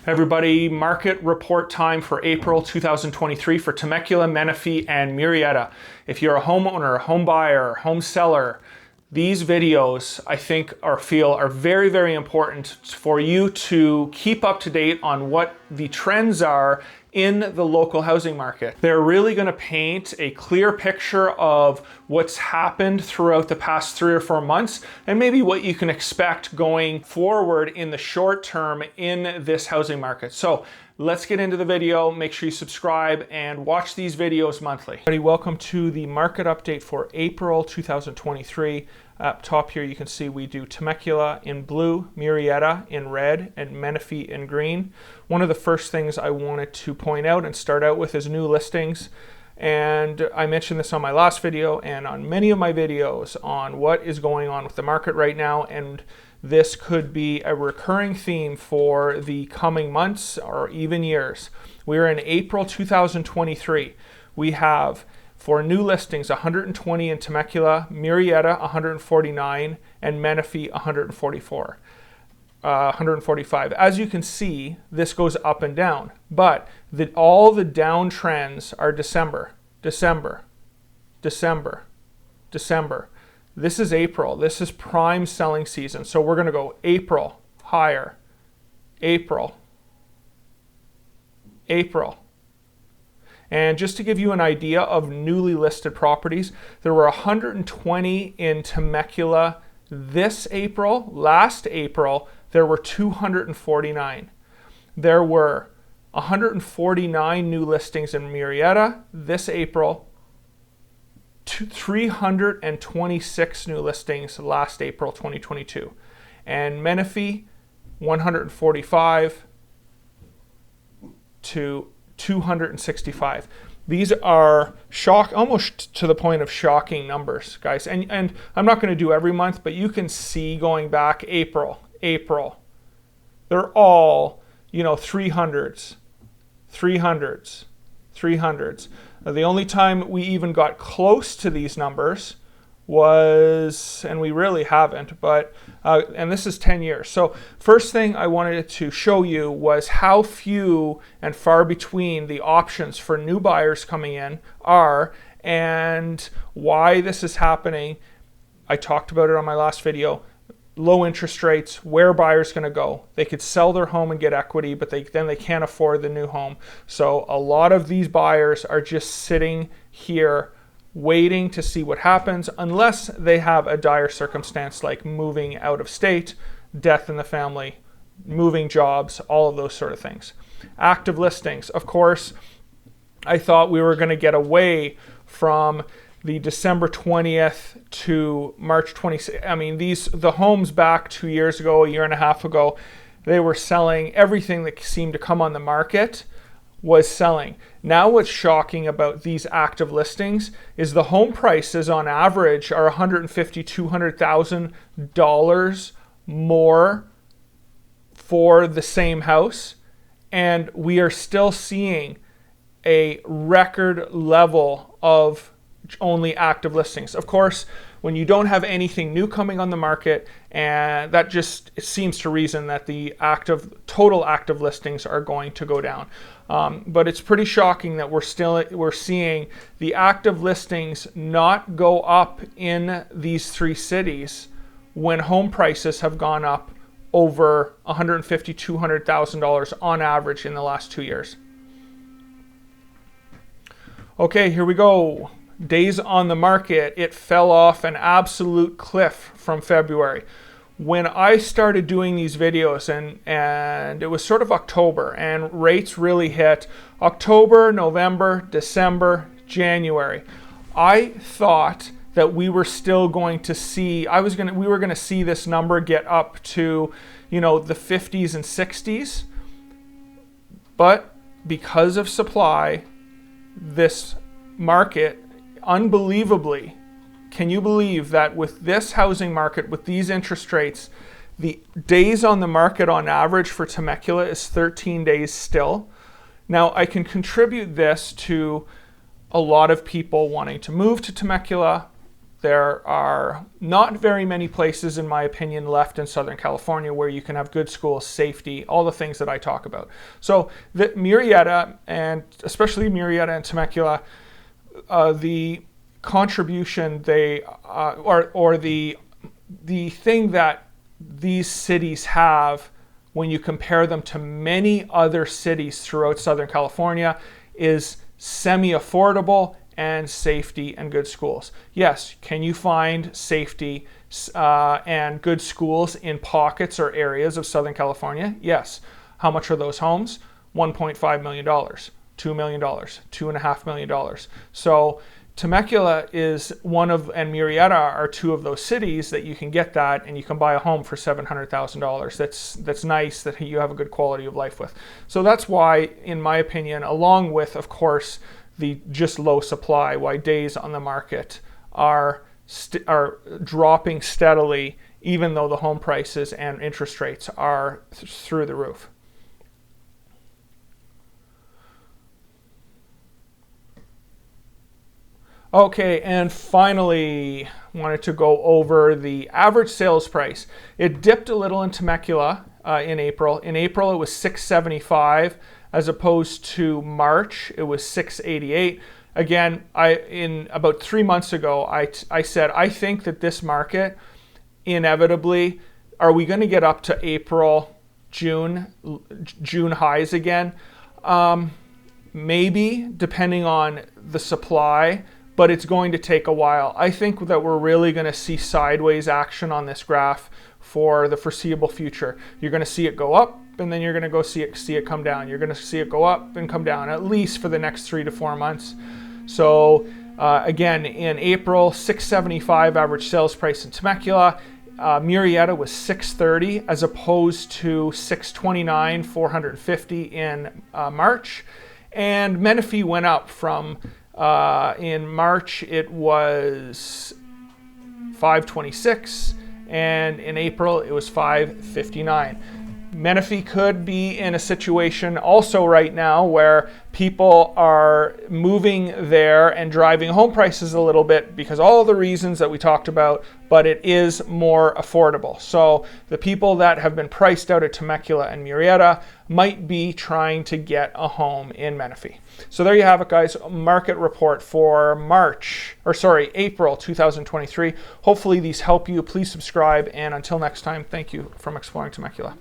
Everybody, market report time for April 2023 for Temecula, Menifee, and Murrieta. If you're a homeowner, home buyer, home seller, these videos I think feel are very, very important for you to keep up to date on what the trends are in the local housing market. They're really going to paint a clear picture of what's happened throughout the past 3 or 4 months and maybe what you can expect going forward in the short term in this housing market. So let's get into the video. Make sure you subscribe and watch these videos monthly. Welcome to the market update for April 2023. Up top here you can see we do Temecula in blue, Murrieta in red, and Menifee in green. One of the first things I wanted to point out and start out with is new listings. And I mentioned this on my last video and on many of my videos on what is going on with the market right now, and this could be a recurring theme for the coming months or even years. We're in April 2023. We have, for new listings, 120 in Temecula, Murrieta 149, and Menifee 145. As you can see, this goes up and down, but all the down trends are December. This is April. This is prime selling season. So we're going to go April, higher, April. And just to give you an idea of newly listed properties, there were 120 in Temecula this April. Last April, there were 249. There were 149 new listings in Murrieta this April. 326 new listings last April 2022. And Menifee, 145 to 265. These are almost to the point of shocking numbers, guys. And I'm not going to do every month, but you can see going back April. They're all, 300s. The only time we even got close to these numbers was, and we really haven't, but, and this is 10 years. So first thing I wanted to show you was how few and far between the options for new buyers coming in are and why this is happening. I talked about it on my last video. Low interest rates, where buyers going to go. They could sell their home and get equity, but then they can't afford the new home. So a lot of these buyers are just sitting here waiting to see what happens, unless they have a dire circumstance like moving out of state, death in the family, moving jobs, all of those sort of things. Active listings. Of course, I thought we were going to get away from the December 20th to March 26th. I mean, the homes back 2 years ago, a year and a half ago, they were selling. Everything that seemed to come on the market was selling. Now what's shocking about these active listings is the home prices on average are $150,000, $200,000 more for the same house, and we are still seeing a record level of only active listings. Of course, when you don't have anything new coming on the market, and that just seems to reason that the total active listings are going to go down. But it's pretty shocking that we're seeing the active listings not go up in these 3 cities when home prices have gone up over $150,000, $200,000 on average in the last 2 years. Okay, here we go. Days on the market, it fell off an absolute cliff from February. When I started doing these videos, and it was sort of October, and rates really hit October, November, December, January. I thought that we were still going to see, we were going to see this number get up to, the 50s and 60s. But because of supply, this market, unbelievably, can you believe that with this housing market, with these interest rates, the days on the market on average for Temecula is 13 days still? Now, I can contribute this to a lot of people wanting to move to Temecula, There are not very many places, in my opinion, left in Southern California where you can have good schools, safety, all the things that I talk about. So the Murrieta, and especially Murrieta and Temecula, the contribution they or the thing that these cities have when you compare them to many other cities throughout Southern California is semi-affordable and safety and good schools. Yes, can you find safety and good schools in pockets or areas of Southern California? Yes. How much are those homes? $1.5 million, $2 million, $2.5 million. So Temecula is one of, and Murrieta are two of those cities that you can get that, and you can buy a home for $700,000. That's nice, that you have a good quality of life with. So that's why, in my opinion, along with, of course, the just low supply, why days on the market are dropping steadily, even though the home prices and interest rates are through the roof. Okay, and finally, wanted to go over the average sales price. It dipped a little in Temecula in April. In April, it was $675, as opposed to March, it was $688. Again, in about 3 months ago, I said, I think that this market, inevitably, are we going to get up to April, June highs again? Maybe, depending on the supply, but it's going to take a while. I think that we're really going to see sideways action on this graph for the foreseeable future. You're going to see it go up, and then you're going to go see it come down. You're going to see it go up and come down, at least for the next 3 to 4 months. So again, in April, $675 average sales price in Temecula. Murrieta was $630 as opposed to $629, $450 in March. And Menifee went up from, in March it was $526, and in April it was $559. Menifee could be in a situation also right now where people are moving there and driving home prices a little bit because all the reasons that we talked about, but it is more affordable. So the people that have been priced out at Temecula and Murrieta might be trying to get a home in Menifee. So there you have it, guys. Market report for April 2023. Hopefully these help you. Please subscribe, and until next time, thank you from Exploring Temecula.